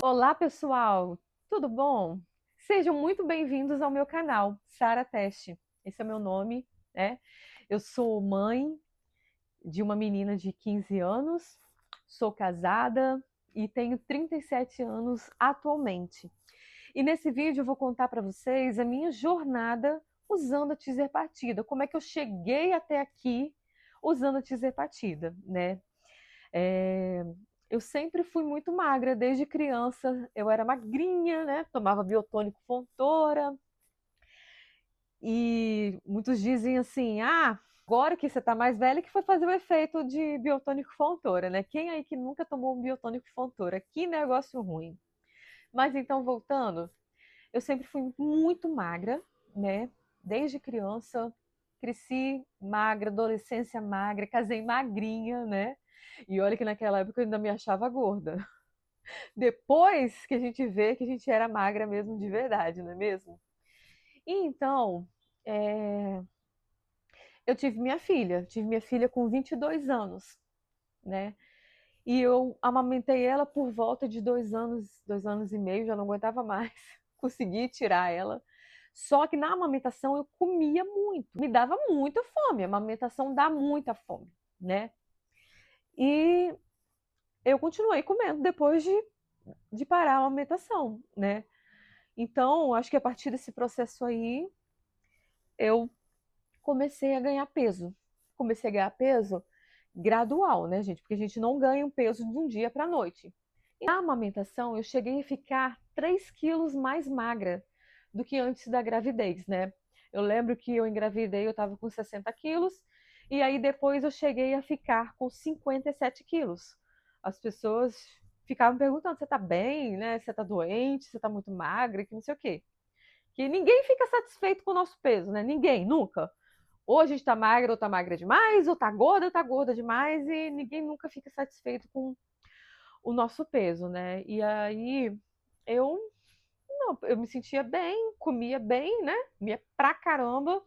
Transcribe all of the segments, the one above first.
Olá, pessoal! Tudo bom? Sejam muito bem-vindos ao meu canal, Sara Teste. Esse é o meu nome, né? Eu sou mãe de uma menina de 15 anos, sou casada e tenho 37 anos atualmente. E nesse vídeo eu vou contar para vocês a minha jornada usando a Teaser Partida, como é que eu cheguei até aqui usando a Teaser Partida, né? Eu sempre fui muito magra, desde criança eu era magrinha, né? Tomava biotônico Fontoura. E muitos dizem assim, agora que você tá mais velha que foi fazer o efeito de biotônico Fontoura, né? Quem aí que nunca tomou um biotônico Fontoura? Que negócio ruim. Mas então, voltando, eu sempre fui muito magra, né? Desde criança, cresci magra, adolescência magra, casei magrinha, né? E olha que naquela época eu ainda me achava gorda. Depois que a gente vê que a gente era magra mesmo de verdade, não é mesmo? E então, é, eu tive minha filha com 22 anos, né? E eu amamentei ela por volta de 2 anos e meio, já não aguentava mais, consegui tirar ela. Só que na amamentação eu comia muito, me dava muita fome, a amamentação dá muita fome, né? E eu continuei comendo depois de parar a amamentação, né? Então, acho que a partir desse processo aí, eu comecei a ganhar peso. Comecei a ganhar peso gradual, né, gente? Porque a gente não ganha um peso de um dia para a noite. E na amamentação, eu cheguei a ficar 3 quilos mais magra do que antes da gravidez, né? Eu lembro que eu engravidei, eu estava com 60 quilos, e aí depois eu cheguei a ficar com 57 quilos. As pessoas ficavam perguntando, você tá bem, né? Você tá doente, você tá muito magra, que não sei o quê. Que ninguém fica satisfeito com o nosso peso, né? Ninguém, nunca. Ou a gente tá magra ou tá magra demais, ou tá gorda demais, e ninguém nunca fica satisfeito com o nosso peso, né? E aí eu não, eu me sentia bem, comia bem, né? Comia pra caramba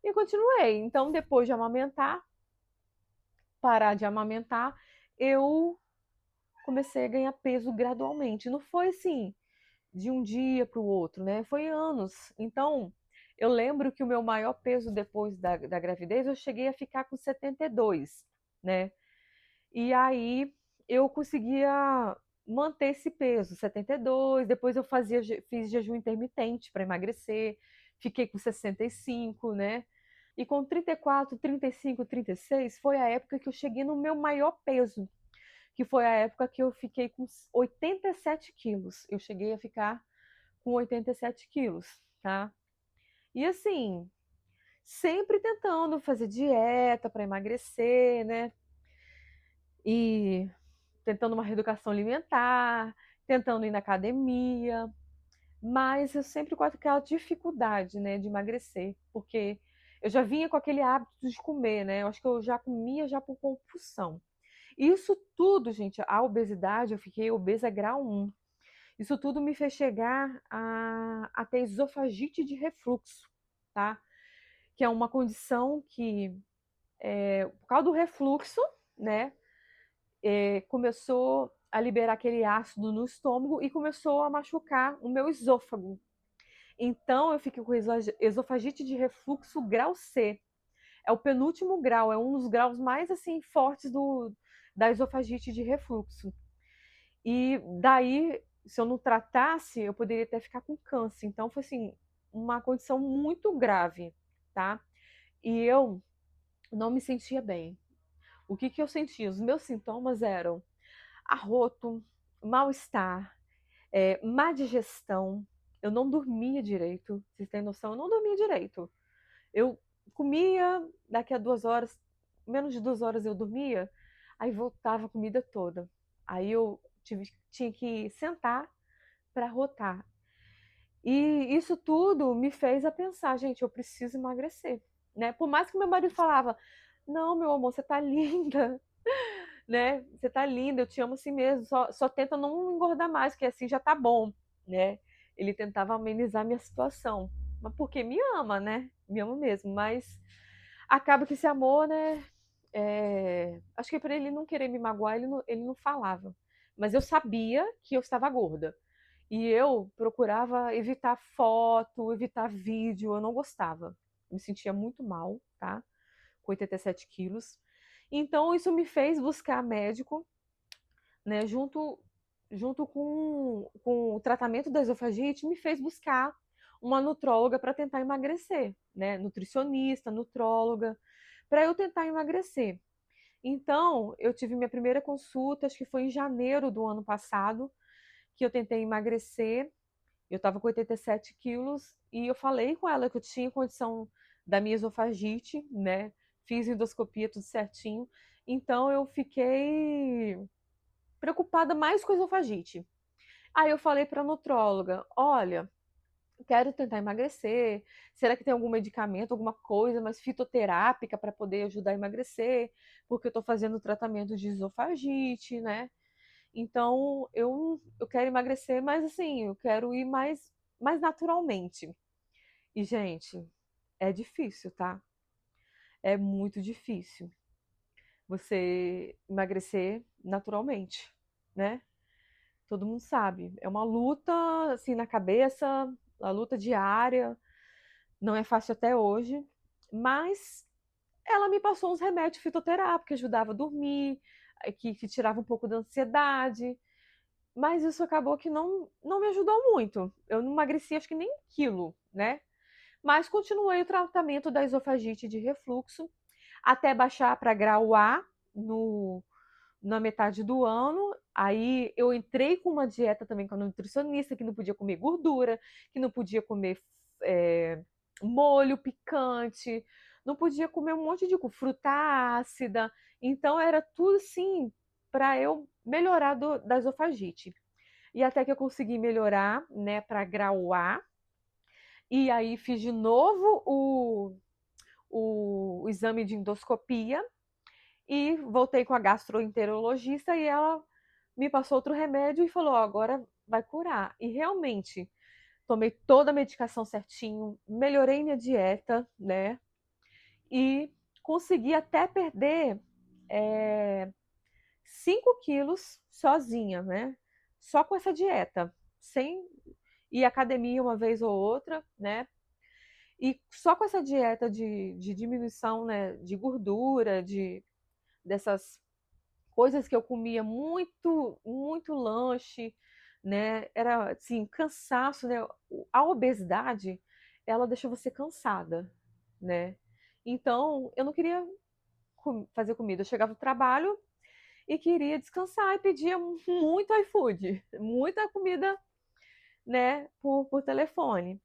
e continuei. Então, depois de amamentar, parar de amamentar, eu comecei a ganhar peso gradualmente. Não foi assim, de um dia para o outro, né? Foi anos. Então, eu lembro que o meu maior peso depois da gravidez, eu cheguei a ficar com 72, né? E aí eu conseguia manter esse peso, 72. Depois eu fiz jejum intermitente para emagrecer, fiquei com 65, né? E com 34, 35, 36 foi a época que eu cheguei no meu maior peso, que foi a época que eu fiquei com 87 quilos. Eu cheguei a ficar com 87 quilos, tá? E assim, sempre tentando fazer dieta para emagrecer, né? E tentando uma reeducação alimentar, tentando ir na academia, mas eu sempre com aquela dificuldade, né, de emagrecer, porque eu já vinha com aquele hábito de comer, né? Eu acho que eu já comia já por compulsão. Isso tudo, gente, a obesidade, eu fiquei obesa grau 1. Isso tudo me fez chegar a ter esofagite de refluxo, tá? Que é uma condição que, por causa do refluxo, né, começou a liberar aquele ácido no estômago e começou a machucar o meu esôfago. Então, eu fiquei com esofagite de refluxo grau C. É o penúltimo grau, é um dos graus mais assim fortes da esofagite de refluxo. E daí, se eu não tratasse, eu poderia até ficar com câncer. Então, foi assim, uma condição muito grave, tá? E eu não me sentia bem. O que eu sentia? Os meus sintomas eram arroto, mal-estar, má digestão. Eu não dormia direito. Vocês têm noção? Eu não dormia direito. Eu comia, daqui a 2 horas, menos de 2 horas eu dormia, aí voltava a comida toda. Aí eu tinha que sentar para rotar. E isso tudo me fez a pensar, gente, eu preciso emagrecer, né? Por mais que meu marido falava, não, meu amor, você tá linda, né? Você tá linda, eu te amo assim mesmo, só tenta não engordar mais, que assim já tá bom, né? Ele tentava amenizar a minha situação, mas porque me ama, né? Me ama mesmo, mas acaba que esse amor, né? Acho que por ele não querer me magoar, ele não falava. Mas eu sabia que eu estava gorda. E eu procurava evitar foto, evitar vídeo, eu não gostava. Me sentia muito mal, tá? Com 87 quilos. Então, isso me fez buscar médico, né? Junto com o tratamento da esofagite, me fez buscar uma nutróloga para tentar emagrecer, né? Nutricionista, nutróloga, para eu tentar emagrecer. Então, eu tive minha primeira consulta, acho que foi em janeiro do ano passado, que eu tentei emagrecer. Eu estava com 87 quilos e eu falei com ela que eu tinha condição da minha esofagite, né? Fiz endoscopia, tudo certinho. Então, eu fiquei preocupada mais com a esofagite. Aí eu falei para a nutróloga: olha, quero tentar emagrecer. Será que tem algum medicamento, alguma coisa mais fitoterápica para poder ajudar a emagrecer? Porque eu estou fazendo tratamento de esofagite, né? Então eu quero emagrecer, mas assim, eu quero ir mais naturalmente. E, gente, é difícil, tá? É muito difícil você emagrecer naturalmente, né? Todo mundo sabe. É uma luta, assim, na cabeça, a luta diária. Não é fácil até hoje, mas ela me passou uns remédios fitoterápicos que ajudavam a dormir, que tirava um pouco da ansiedade. Mas isso acabou que não me ajudou muito. Eu não emagreci acho que nem 1 quilo, né? Mas continuei o tratamento da esofagite de refluxo até baixar para grau A no, na metade do ano. Aí eu entrei com uma dieta também com a nutricionista, que não podia comer gordura, que não podia comer é, molho picante, não podia comer um monte de fruta ácida. Então era tudo assim para eu melhorar da esofagite. E até que eu consegui melhorar, né, para grau A. E aí fiz de novo o exame de endoscopia e voltei com a gastroenterologista e ela me passou outro remédio e falou: oh, agora vai curar. E realmente tomei toda a medicação certinho, melhorei minha dieta, né? E consegui até perder é, 5 quilos sozinha, né? Só com essa dieta, sem ir à academia uma vez ou outra, né? E só com essa dieta de diminuição, né, de gordura, dessas coisas que eu comia muito, muito lanche, né? Era assim, cansaço, né? A obesidade, ela deixa você cansada, né? Então, eu não queria fazer comida. Eu chegava do trabalho e queria descansar e pedia muito iFood, muita comida, né, por telefone.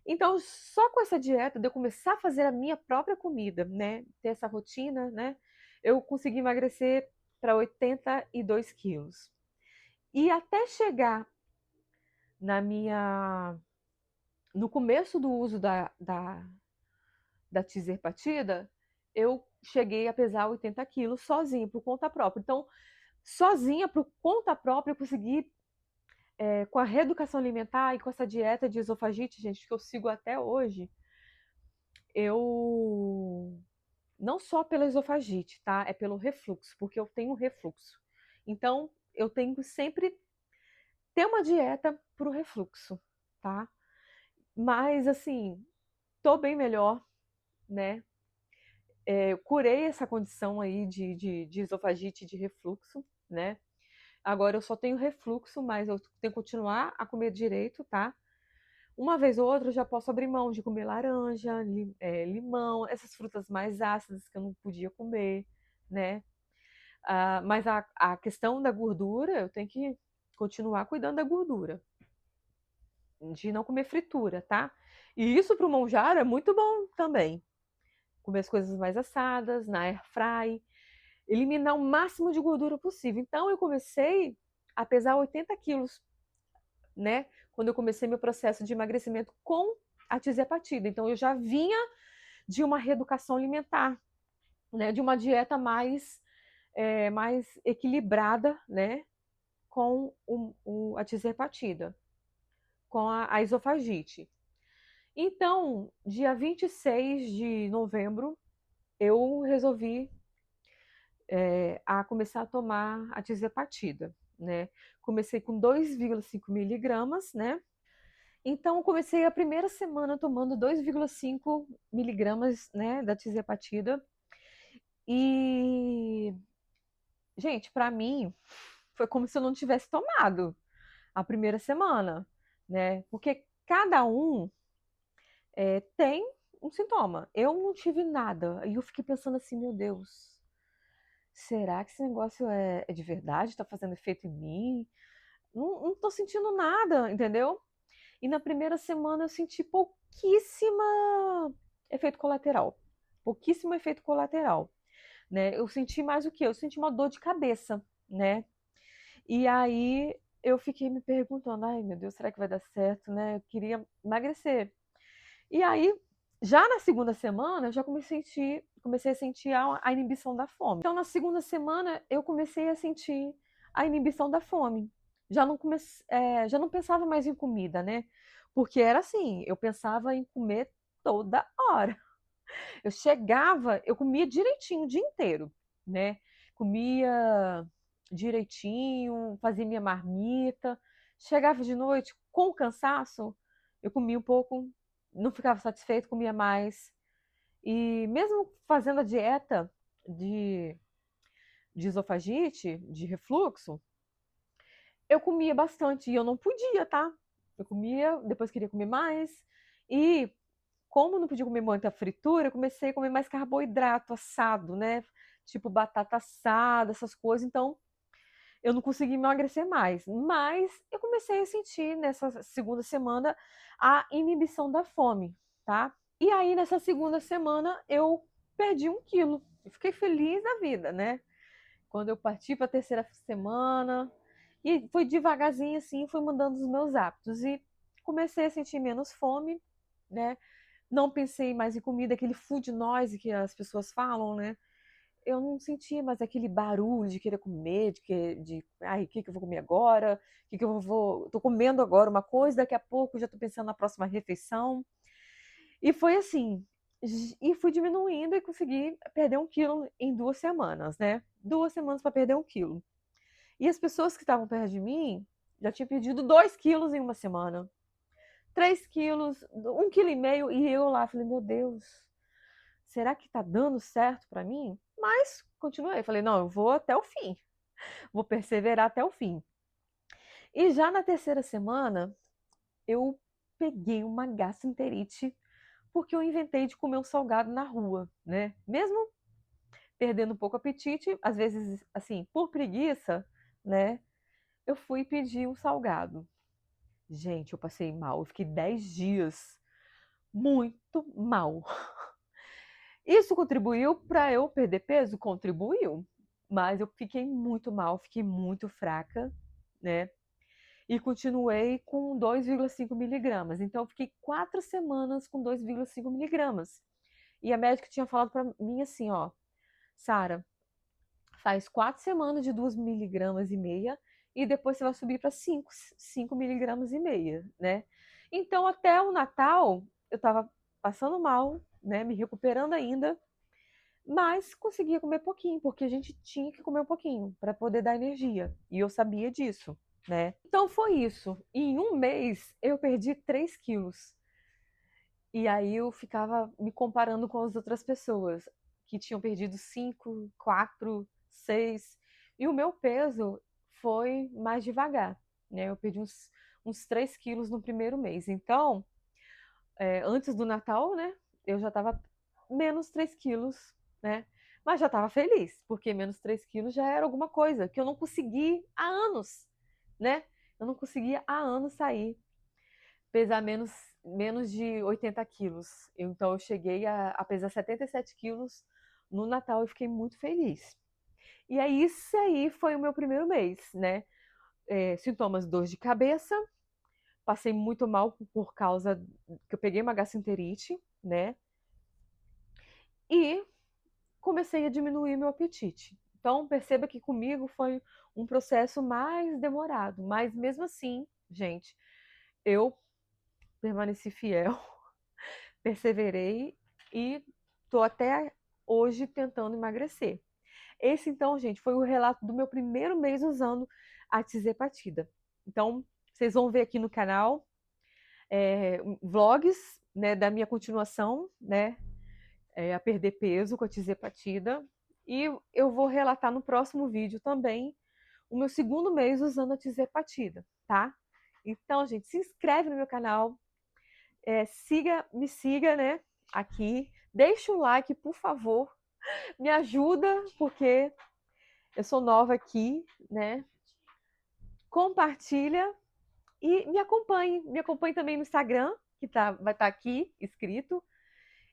Então, só com essa dieta, de eu começar a fazer a minha própria comida, né, ter essa rotina, né, eu consegui emagrecer para 82 quilos. E até chegar na minha, no começo do uso da tizerpatida, eu cheguei a pesar 80 quilos sozinha, por conta própria. Então, sozinha, por conta própria, eu consegui, com a reeducação alimentar e com essa dieta de esofagite, gente, que eu sigo até hoje, eu não só pela esofagite, tá? É pelo refluxo, porque eu tenho refluxo. Então, eu tenho que sempre ter uma dieta pro refluxo, tá? Mas, assim, tô bem melhor, né? Eu curei essa condição aí de esofagite, de refluxo, né? Agora eu só tenho refluxo, mas eu tenho que continuar a comer direito, tá? Uma vez ou outra eu já posso abrir mão de comer laranja, limão, essas frutas mais ácidas que eu não podia comer, né? Mas a questão da gordura, eu tenho que continuar cuidando da gordura, de não comer fritura, tá? E isso para o monjaro é muito bom também. Comer as coisas mais assadas, na air fry, eliminar o máximo de gordura possível. Então eu comecei a pesar 80 quilos, né? Quando eu comecei meu processo de emagrecimento com a tirzepatida. Então eu já vinha de uma reeducação alimentar, né? De uma dieta mais mais equilibrada, né, com a tirzepatida, com a esofagite. Então, dia 26 de novembro, eu resolvi a começar a tomar a tirzepatida, né? Comecei com 2,5 miligramas, né? Então, comecei a primeira semana tomando 2,5 miligramas, né, da tirzepatida. E, gente, para mim, foi como se eu não tivesse tomado a primeira semana, né? Porque cada um tem um sintoma. Eu não tive nada. E eu fiquei pensando assim, meu Deus, será que esse negócio é de verdade? Está fazendo efeito em mim? Não tô sentindo nada, entendeu? E na primeira semana eu senti pouquíssima efeito colateral. Pouquíssimo efeito colateral, né? Eu senti mais o quê? Eu senti uma dor de cabeça, né? E aí eu fiquei me perguntando, ai meu Deus, será que vai dar certo, né? Eu queria emagrecer. E aí, já na segunda semana, eu já comecei a sentir a inibição da fome. Então, na segunda semana, eu comecei a sentir a inibição da fome. Já não pensava mais em comida, né? Porque era assim, eu pensava em comer toda hora. Eu chegava, eu comia direitinho o dia inteiro, né? Comia direitinho, fazia minha marmita. Chegava de noite com cansaço, eu comia um pouco, não ficava satisfeito, comia mais. E mesmo fazendo a dieta de, de esofagite, de refluxo, eu comia bastante e eu não podia, tá? Eu comia, depois queria comer mais. E como não podia comer muita fritura, eu comecei a comer mais carboidrato assado, né? Tipo batata assada, essas coisas. Então, eu não consegui emagrecer mais. Mas eu comecei a sentir nessa segunda semana a inibição da fome, tá? E aí, nessa segunda semana, eu perdi 1 quilo. Eu fiquei feliz da vida, né? Quando eu parti para a terceira semana, e foi devagarzinho assim, fui mudando os meus hábitos. E comecei a sentir menos fome, né? Não pensei mais em comida, aquele food noise que as pessoas falam, né? Eu não sentia mais aquele barulho de querer comer, ai, o que que eu vou comer agora? O que que eu vou, tô comendo agora uma coisa, daqui a pouco já tô pensando na próxima refeição. E foi assim, e fui diminuindo e consegui perder 1 quilo em 2 semanas, né? 2 semanas para perder 1 quilo. E as pessoas que estavam perto de mim já tinham perdido 2 quilos em uma semana. 3 quilos, 1,5 quilo, e eu lá falei, meu Deus, será que tá dando certo para mim? Mas continuei, falei, não, eu vou até o fim, vou perseverar até o fim. E já na terceira semana, eu peguei uma gastroenterite porque eu inventei de comer um salgado na rua, né? Mesmo perdendo um pouco o apetite, às vezes, assim, por preguiça, né? Eu fui pedir um salgado. Gente, eu passei mal, eu fiquei 10 dias muito mal. Isso contribuiu para eu perder peso? Contribuiu. Mas eu fiquei muito mal, fiquei muito fraca, né? E continuei com 2,5 miligramas. Então, eu fiquei 4 semanas com 2,5 miligramas. E a médica tinha falado para mim assim, ó, Sara, faz 4 semanas de 2,5 miligramas e depois você vai subir para 5,5 miligramas, né? Então, até o Natal, eu estava passando mal, né? Me recuperando ainda, mas conseguia comer pouquinho, porque a gente tinha que comer um pouquinho para poder dar energia. E eu sabia disso, né? Então foi isso. E em um mês eu perdi 3 quilos. E aí eu ficava me comparando com as outras pessoas que tinham perdido 5, 4, 6. E o meu peso foi mais devagar, né? Eu perdi uns 3 quilos no primeiro mês. Então, antes do Natal, né? Eu já estava menos 3 quilos, né? Mas já estava feliz, porque menos 3 quilos já era alguma coisa que eu não consegui há anos, né? Eu não conseguia há anos sair, pesar menos de 80 quilos. Então eu cheguei a pesar 77 quilos no Natal e fiquei muito feliz. E aí, isso aí foi o meu primeiro mês, né? Sintomas: dor de cabeça, passei muito mal por causa que eu peguei uma gastroenterite, né? E comecei a diminuir meu apetite. Então, perceba que comigo foi um processo mais demorado, mas mesmo assim, gente, eu permaneci fiel, perseverei e tô até hoje tentando emagrecer. Esse, então, gente, foi o relato do meu primeiro mês usando a Tizepatida. Então, vocês vão ver aqui no canal vlogs, né, da minha continuação, né, a perder peso com a Tizepatida. E eu vou relatar no próximo vídeo também o meu segundo mês usando a Tizepatida, tá? Então, gente, se inscreve no meu canal, me siga, né, aqui. Deixa o like, por favor. Me ajuda, porque eu sou nova aqui, né? Compartilha e me acompanhe. Me acompanhe também no Instagram, que vai estar aqui escrito.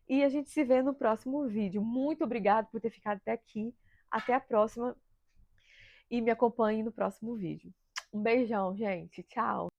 E a gente se vê no próximo vídeo. Muito obrigada por ter ficado até aqui. Até a próxima. E me acompanhe no próximo vídeo. Um beijão, gente. Tchau.